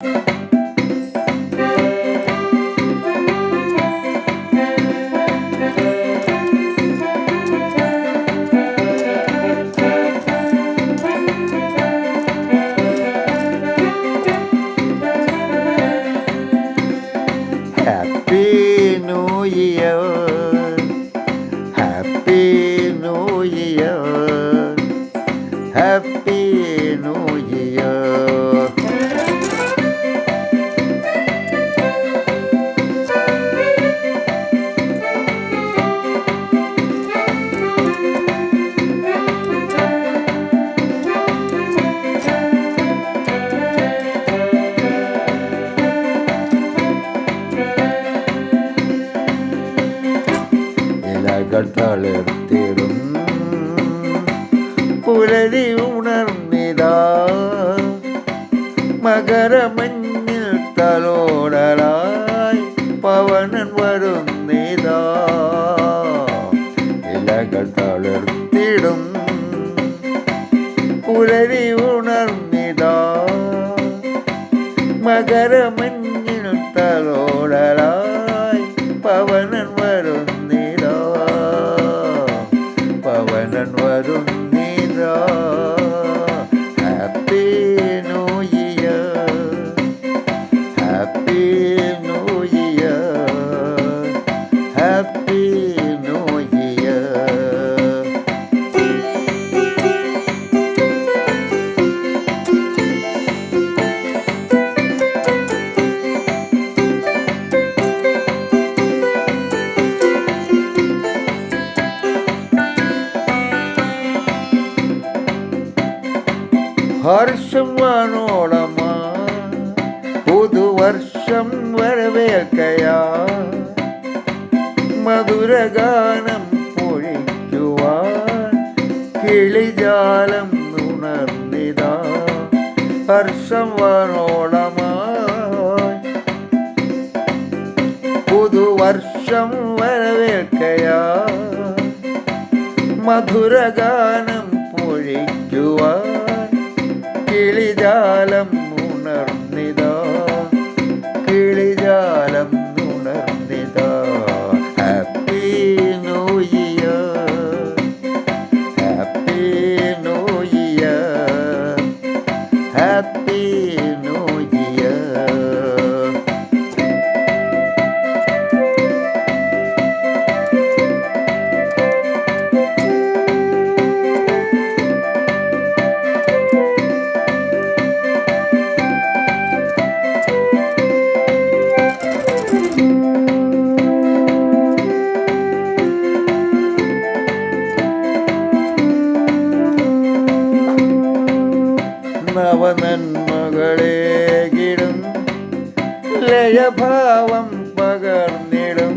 Happy New Year, Happy New Year, Happy New Year. ഇലകൾ തളിർത്തിടും പുലരി ഉണർന്നിതാ, മകരമഞ്ഞിൽ തലോടലായി പവനൻ വരുന്നിതാ. ഇലകൾ തളിർത്തിടും പുലരി ഉണർന്നിതാ, മകരമഞ്ഞിൽ തലോടലായി പവനൻ വരുന്നിതാ, പവനൻ വരുന്നിതാ. Happy new year, happy new year, happy new year. ഹർഷം വാനോളമാ പുതുവർഷം വരവേൽക്കയാ, മധുരഗാനം പൊഴിക്കുവാൻ കിളിജാലം ഉണർന്നിതാ. ഹർഷം വാനോളമായി പുതുവർഷം വരവേൽക്കയാ, മധുരഗാനം പൊഴിക്കുവാൻ കിളിജാലം ഉണർന്നിതാ, കിളിജാലം ഉണർന്നിതാ. Happy new year, happy new year, happy new year. നവനന്മകളേകിടും ലയഭാവം പകർന്നിടും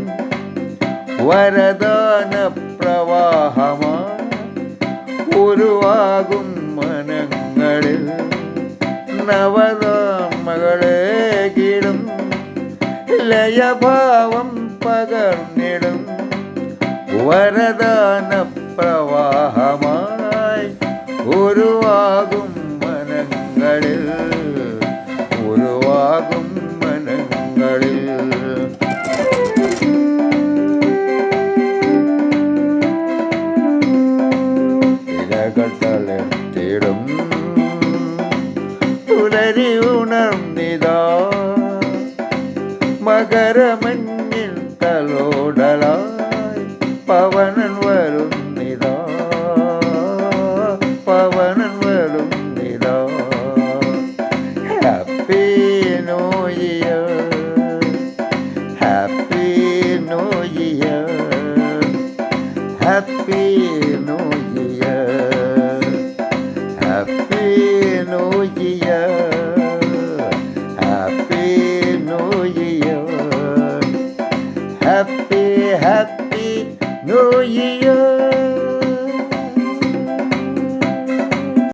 വരദാന പ്രവാഹമായി ഉരുവാകും മനങ്ങളിൽ. നവനന്മകളേകിടും ലയഭാവം പകർന്നിടും വരദാന പ്രവാഹമായി ഉരുവാകും മനങ്ങളിൽ, ഉരുവാകും മനങ്ങളിൽ. ഇലകൾ തളിർത്തിടും പുലരി ഉണർന്നിതാ, മകരമഞ്ഞിൽ തലോടലായി പവനൻ വരുന്നിതാ, പവനൻ വരുന്നിതാ. Happy new year, happy new year, happy new year, happy new year.